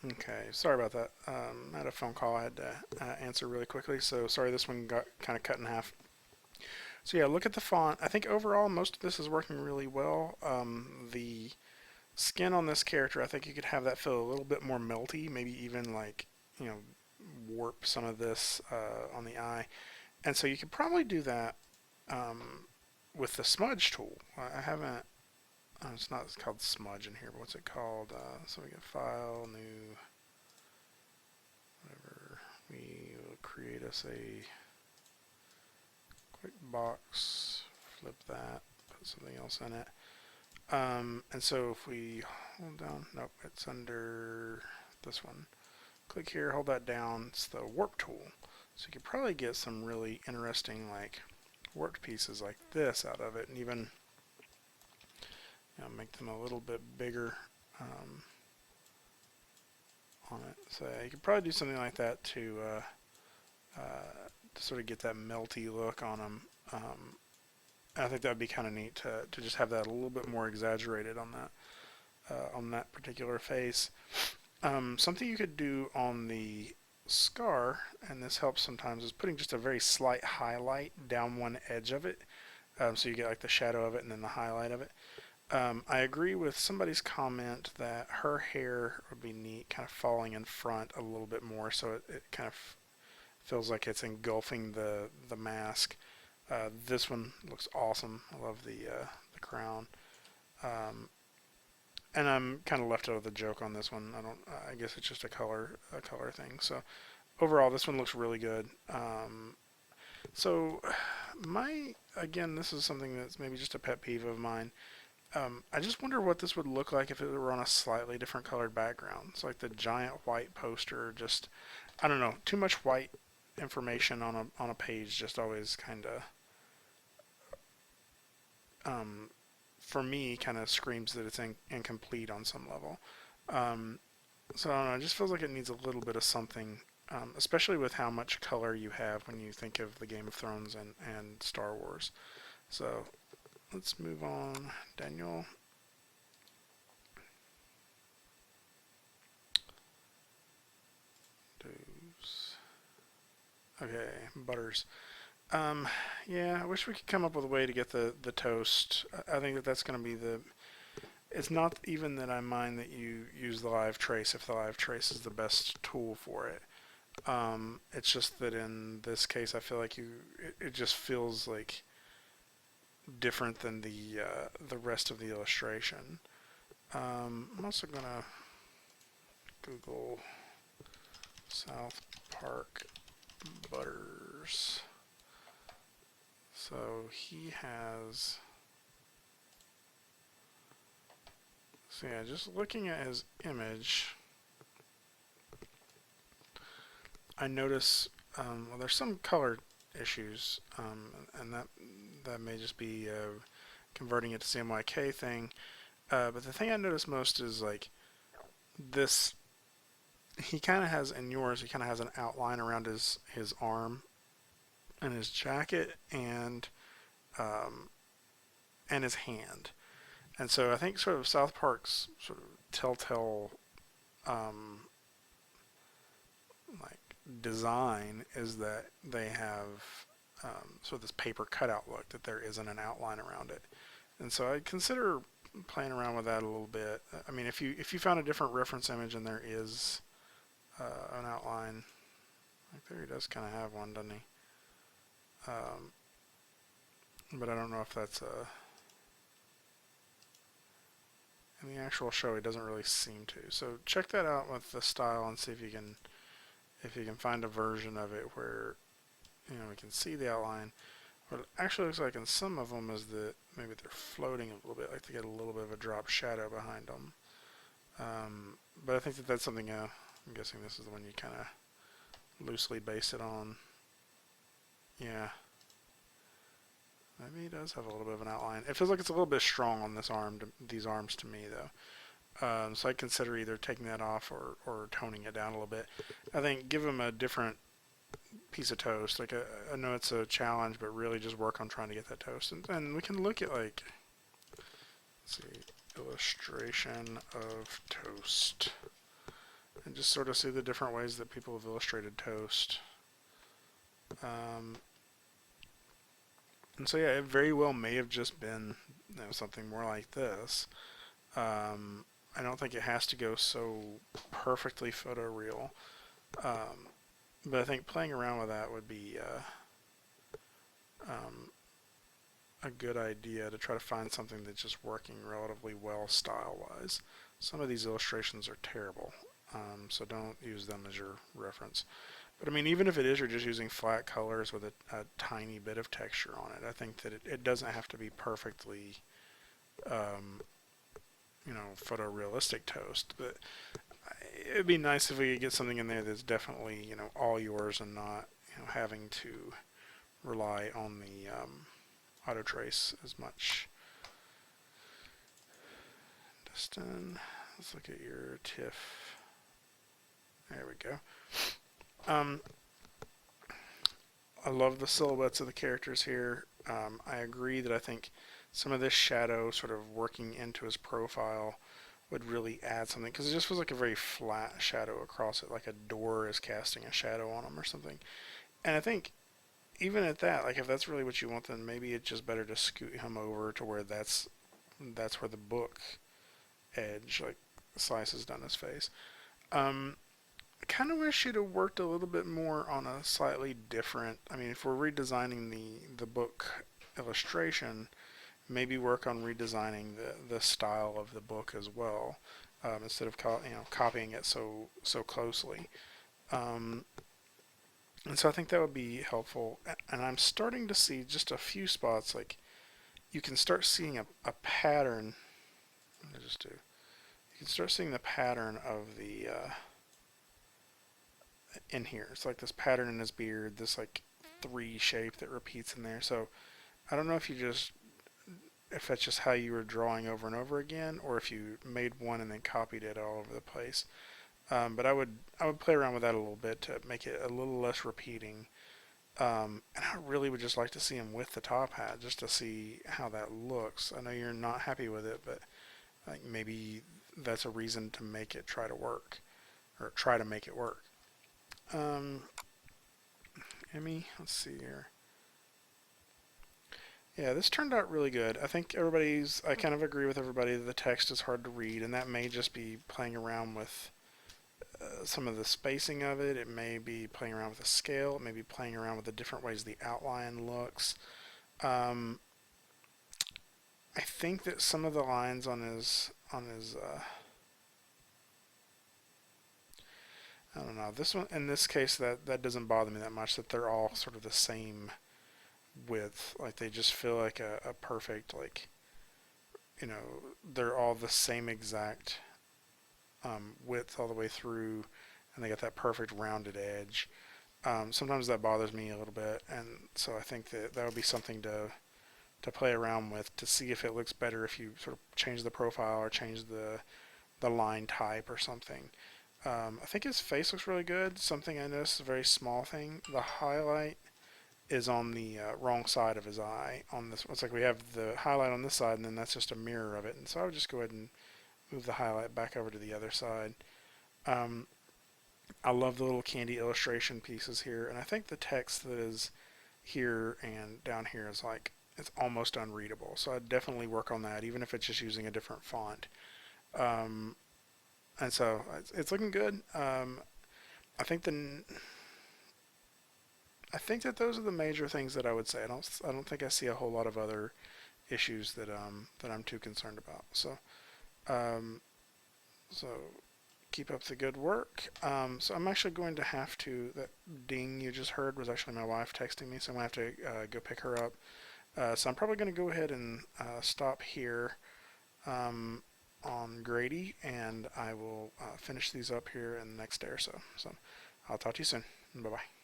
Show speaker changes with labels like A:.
A: Okay, sorry about that. I had a phone call I had to answer really quickly, so sorry this one got kind of cut in half. So yeah, look at the font. I think overall most of this is working really well. The skin on this character, I think you could have that feel a little bit more melty, maybe even like, you know, warp some of this on the eye. And so you could probably do that with the smudge tool. I haven't, it's not it's called smudge in here, but what's it called? So we get file, new, whatever. We will create us a quick box, flip that, put something else in it. And so if we hold down, nope, it's under this one. Click here, hold that down. It's the warp tool. So you could probably get some really interesting like warped pieces like this out of it, and even make them a little bit bigger on it. So you could probably do something like that to sort of get that melty look on them. I think that would be kind of neat to just have that a little bit more exaggerated on that particular face. Something you could do on the scar, and this helps sometimes, is putting just a very slight highlight down one edge of it, so you get like the shadow of it and then the highlight of it. I agree with somebody's comment that her hair would be neat, kind of falling in front a little bit more, so it kind of feels like it's engulfing the mask. This one looks awesome. I love the crown. Um, and I'm kind of left out of the joke on this one. I don't. I guess it's just a color thing. So overall, this one looks really good. So my again, this is something that's maybe just a pet peeve of mine. I just wonder what this would look like if it were on a slightly different colored background. It's like the giant white poster. Just I don't know. Too much white information on a page just always kind of um, for me kind of screams that it's incomplete on some level. Um, so I don't know. It just feels like it needs a little bit of something, especially with how much color you have when you think of the Game of Thrones and Star Wars. So let's move on. Daniel. Okay, Butters. Um, yeah, I wish we could come up with a way to get the toast. I think that that's going to be the. It's not even that I mind that you use the live trace if the live trace is the best tool for it. It's just that in this case, I feel like it just feels like different than the rest of the illustration. I'm also gonna Google South Park Butters. So he has. So yeah, just looking at his image, I notice well, there's some color issues, and that may just be converting it to CMYK thing. But the thing I notice most is like this. He kind of has in yours. He kind of has an outline around his arm and his jacket um, and his hand. And so I think sort of South Park's sort of telltale um, like design is that they have sort of this paper cutout look that there isn't an outline around it. And so I'd consider playing around with that a little bit. I mean, if you found a different reference image and there is an outline, like there he does kind of have one, doesn't he? Um, but I don't know if that's in the actual show. He doesn't really seem to. So check that out with the style and see if you can find a version of it where we can see the outline. What it actually looks like in some of them is that maybe they're floating a little bit, like they get a little bit of a drop shadow behind them. But I think that that's something. I'm guessing this is the one you kind of loosely base it on. Yeah, maybe it does have a little bit of an outline. It feels like it's a little bit strong on these arms to me though. So I consider either taking that off or toning it down a little bit. I think give them a different piece of toast. Like I know it's a challenge, but really just work on trying to get that toast. And we can look at like, let's see, illustration of toast, and just sort of see the different ways that people have illustrated toast. Um, and so yeah, it very well may have just been something more like this. I don't think it has to go so perfectly photoreal. But I think playing around with that would be um, a good idea to try to find something that's just working relatively well style-wise. Some of these illustrations are terrible, so don't use them as your reference. But I mean, even if it is, you're just using flat colors with a tiny bit of texture on it. I think that it doesn't have to be perfectly, um, photorealistic toast. But it'd be nice if we could get something in there that's definitely, all yours and not, having to rely on the auto trace as much. Dustin, let's look at your TIFF. There we go. I love the silhouettes of the characters here. I agree that I think some of this shadow sort of working into his profile would really add something, because it just feels like a very flat shadow across it, like a door is casting a shadow on him or something. And I think even at that, like if that's really what you want, then maybe it's just better to scoot him over to where that's where the book edge like slices down his face. I kind of wish you'd have worked a little bit more on a slightly different. I mean, if we're redesigning the book illustration, maybe work on redesigning the style of the book as well, instead of copying it so closely. Um, and so I think that would be helpful. And I'm starting to see just a few spots like you can start seeing a pattern. What did I just do? You can start seeing the pattern of the in here. It's like this pattern in his beard, this like 3 shape that repeats in there. So I don't know if that's just how you were drawing over and over again, or if you made one and then copied it all over the place. But I would play around with that a little bit to make it a little less repeating. And I really would just like to see him with the top hat, just to see how that looks. I know you're not happy with it, but like maybe that's a reason to make it try to work, or try to make it work. Um, Emmy, let's see here. Yeah, this turned out really good. I think I kind of agree with everybody that the text is hard to read, and that may just be playing around with some of the spacing of it. It may be playing around with the scale. It may be playing around with the different ways the outline looks. Um, I think that some of the lines on his I don't know, this one in this case that doesn't bother me that much, that they're all sort of the same width. Like they just feel like a perfect, like, they're all the same exact width all the way through, and they got that perfect rounded edge. Sometimes that bothers me a little bit, and so I think that would be something to play around with to see if it looks better if you sort of change the profile or change the line type or something. I think his face looks really good. Something I noticed, a very small thing, the highlight is on the wrong side of his eye. On this, it's like we have the highlight on this side, and then that's just a mirror of it. And so I would just go ahead and move the highlight back over to the other side. Um, I love the little candy illustration pieces here, and I think the text that is here and down here is like it's almost unreadable. So I'd definitely work on that, even if it's just using a different font. Um, and so it's looking good. I think the I think that those are the major things that I would say. I don't think I see a whole lot of other issues that I'm too concerned about. Um, so keep up the good work. So I'm actually going to have to, that ding you just heard was actually my wife texting me, so I'm going to have to go pick her up. So I'm probably going to go ahead and stop here on Grady, and I will finish these up here in the next day or so. So I'll talk to you soon. Bye-bye.